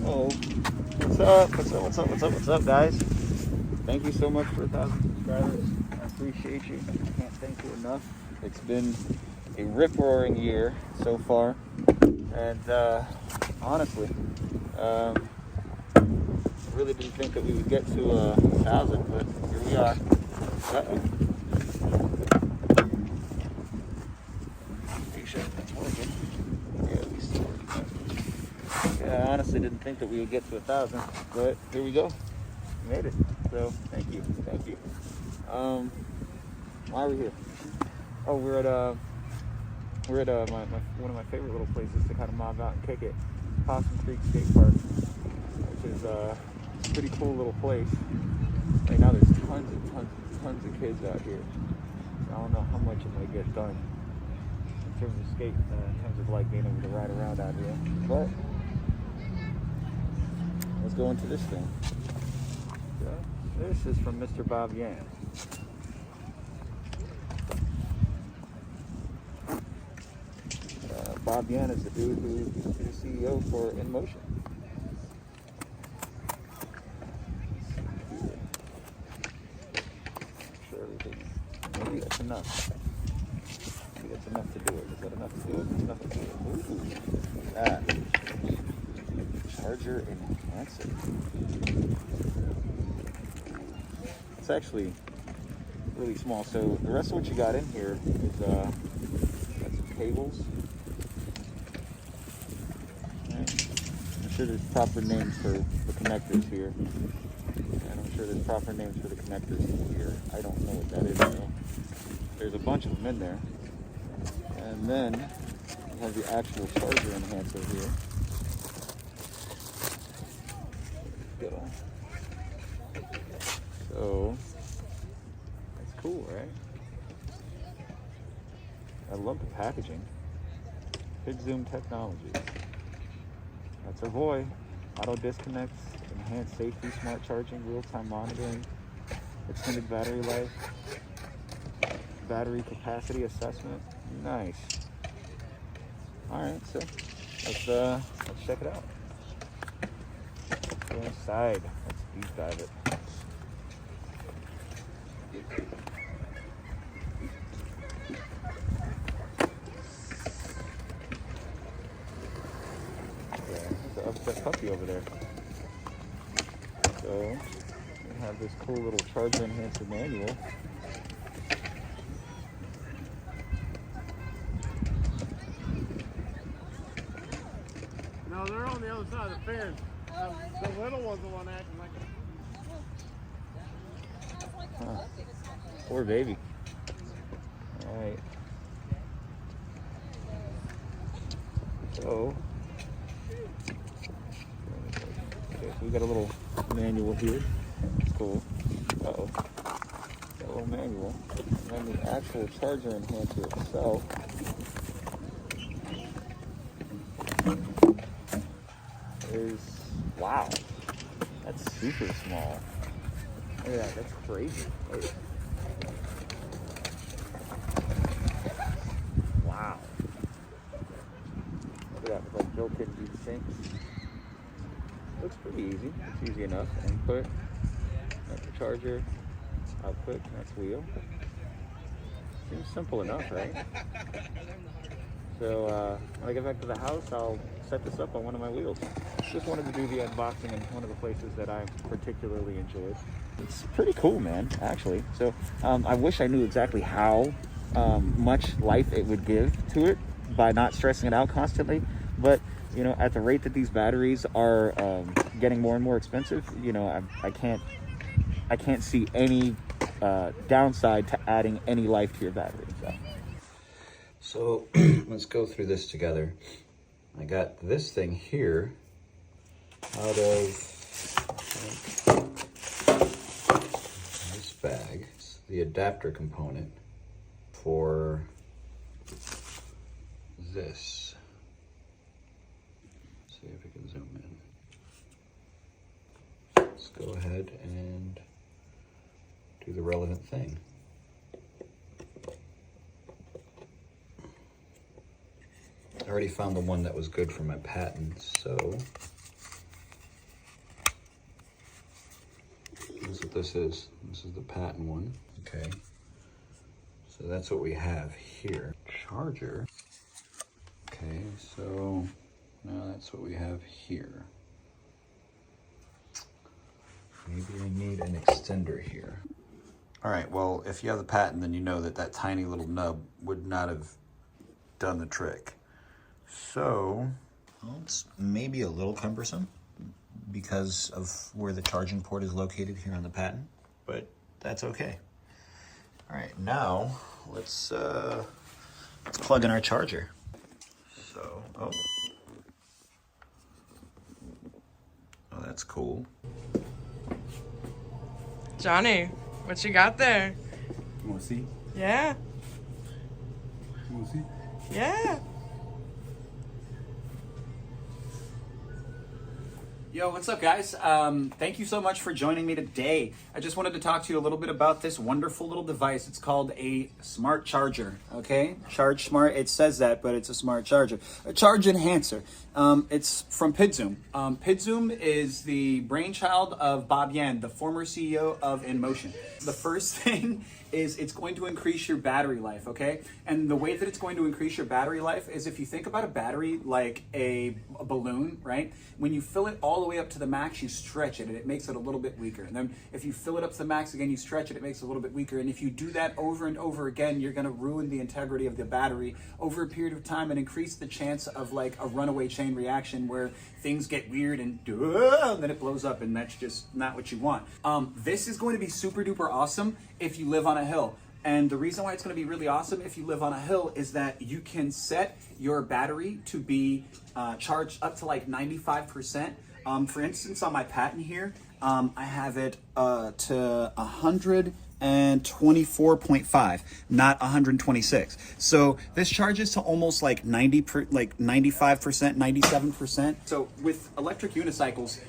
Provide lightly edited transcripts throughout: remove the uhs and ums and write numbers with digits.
Oh, what's up? What's up, guys? Thank you so much for 1,000 subscribers. I appreciate you. I can't thank you enough. It's been a rip-roaring year so far, and honestly, I really didn't think that we would get to 1,000, but here we are. Uh-oh. Are you sure that's working? Yeah, we still working. Yeah, I honestly didn't think that we would get to 1,000, but here we go. We made it. So thank you. Why are we here? Oh, we're at one of my favorite little places to kind of mob out and kick it, Possum Creek Skate Park, which is a pretty cool little place. Right now there's tons of kids out here. I don't know how much I'm gonna get done in terms of skate, in terms of like being able to ride around out here. But let's go into this thing. So, this is from Mr. Bob Yan. Bob Yan is the dude who is the CEO for InMotion. Sure, everything. Maybe that's enough. Maybe that's enough to do it. Is that enough to do it? That's enough to do it. Ooh, that. Charger enhancer. It's actually really small. So the rest of what you got in here is got some cables. I'm sure there's proper names for the connectors here. And I'm sure there's proper names for the connectors here. I don't know what that is though. There's a bunch of them in there. And then you have the actual charger enhancer here. Go. So that's cool, right? I love the packaging. PIDZOOM technology. That's our boy. Auto disconnects, enhanced safety, smart charging, real-time monitoring, extended battery life, battery capacity assessment. Nice. All right, so let's check it out. Let's go inside. Let's deep dive it. Upset puppy over there. So we have this cool little charger enhancer manual. No, they're on the other side of the fence. The little one's the one acting like a... Huh. Poor baby. All right. So we got a little manual here. It's cool. Uh-oh. Got a little manual. And then the actual charger enhancer itself is, wow, that's super small. Look at that, that's crazy. Wait. Wow. Look at that, with like built-in heat sinks. Looks pretty easy. It's easy enough. Input, that's the charger. Output, that's wheel. Seems simple enough, right? So when I get back to the house, I'll set this up on one of my wheels. Just wanted to do the unboxing in one of the places that I particularly enjoyed. It's pretty cool, man, actually. So I wish I knew exactly how much life it would give to it by not stressing it out constantly. But you know, at the rate that these batteries are getting more and more expensive, you know, I can't see any downside to adding any life to your battery. So let's go through this together. I got this thing here out of this bag. It's the adapter component for this. Let's see if we can zoom in. Let's go ahead and do the relevant thing. I already found the one that was good for my patent, so this is. This is the patent one. Okay. So that's what we have here. Charger. Okay, so now that's what we have here. Maybe I need an extender here. All right, well, if you have the patent, then you know that that tiny little nub would not have done the trick. So, well, it's maybe a little cumbersome because of where the charging port is located here on the patent, but that's okay. All right, now let's plug in our charger. So, oh, that's cool. Johnny, what you got there? You want to see? Yeah. You want to see? Yeah. Yo, what's up, guys? Thank you so much for joining me today. I just wanted to talk to you a little bit about this wonderful little device. It's called a smart charger, okay? Charge smart, it says that, but it's a smart charger. A charge enhancer. It's from PIDZOOM. PIDZOOM is the brainchild of Bob Yan, the former CEO of InMotion. The first thing is it's going to increase your battery life, okay? And the way that it's going to increase your battery life is if you think about a battery like a balloon, right? When you fill it all the way up to the max, you stretch it and it makes it a little bit weaker. And then if you fill it up to the max again, you stretch it, it makes it a little bit weaker. And if you do that over and over again, you're gonna ruin the integrity of the battery over a period of time and increase the chance of like a runaway chain reaction where things get weird and then it blows up, and that's just not what you want. This is going to be super duper awesome if you live on a hill. And the reason why it's going to be really awesome if you live on a hill is that you can set your battery to be charged up to like 95%. For instance, on my patent here, I have it to 124.5, not 126. So this charges to almost like 95%, 97%. So with electric unicycles,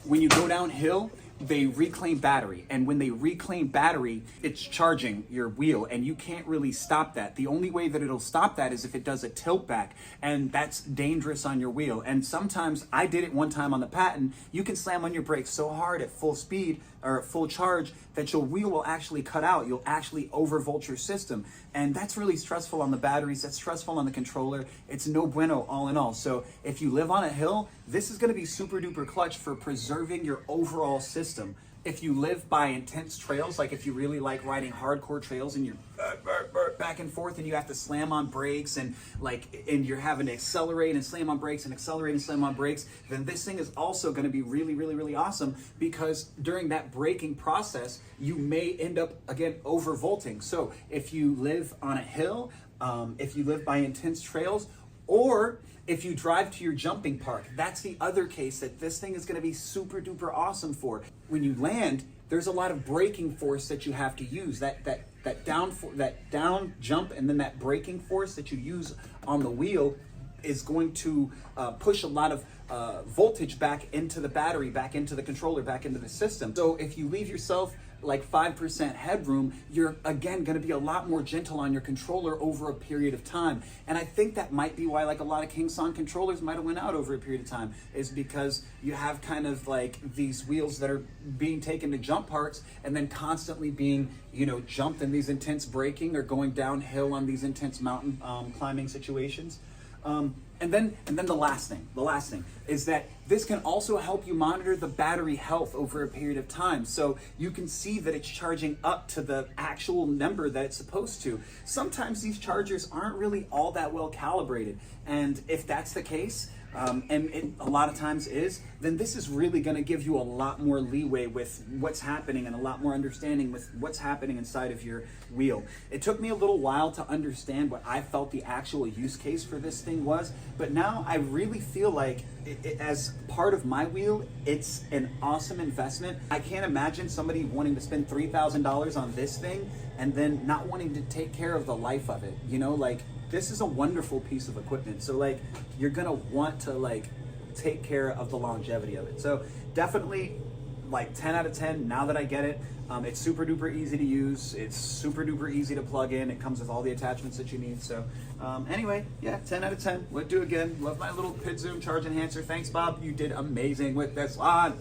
when you go downhill, they reclaim battery, and when they reclaim battery, it's charging your wheel, and you can't really stop that. The only way that it'll stop that is if it does a tilt back, and that's dangerous on your wheel. And sometimes, I did it one time on the patent, you can slam on your brakes so hard at full speed or at full charge that your wheel will actually cut out. You'll actually overvolt your system, and that's really stressful on the batteries, that's stressful on the controller. It's no bueno all in all. So if you live on a hill, this is gonna be super duper clutch for preserving your overall system. If you live by intense trails, like if you really like riding hardcore trails and you're back and forth and you have to slam on brakes and you're having to accelerate and slam on brakes and accelerate and slam on brakes, then this thing is also going to be really, really, really awesome, because during that braking process, you may end up, again, overvolting. So if you live on a hill, if you live by intense trails, or if you drive to your jumping park, that's the other case that this thing is going to be super duper awesome for. When you land, there's a lot of braking force that you have to use. That down jump and then that braking force that you use on the wheel is going to push a lot of voltage back into the battery, back into the controller, back into the system. So if you leave yourself like 5% headroom, you're again going to be a lot more gentle on your controller over a period of time. And I think that might be why like a lot of Kingston controllers might have went out over a period of time, is because you have kind of like these wheels that are being taken to jump parks and then constantly being, you know, jumped in these intense braking or going downhill on these intense mountain climbing situations. And then the last thing is that this can also help you monitor the battery health over a period of time. So you can see that it's charging up to the actual number that it's supposed to. Sometimes these chargers aren't really all that well calibrated. And if that's the case, and it a lot of times is, then this is really going to give you a lot more leeway with what's happening and a lot more understanding with what's happening inside of your wheel. It took me a little while to understand what I felt the actual use case for this thing was, but now I really feel like as part of my wheel, it's an awesome investment. I can't imagine somebody wanting to spend $3,000 on this thing and then not wanting to take care of the life of it, you know, like, this is a wonderful piece of equipment. So like, you're gonna want to like take care of the longevity of it. So definitely like 10 out of 10 now that I get it. It's super duper easy to use. It's super duper easy to plug in. It comes with all the attachments that you need. So anyway, yeah, 10 out of 10. Would do again. Love my little PIDZOOM charge enhancer. Thanks, Bob. You did amazing with this one.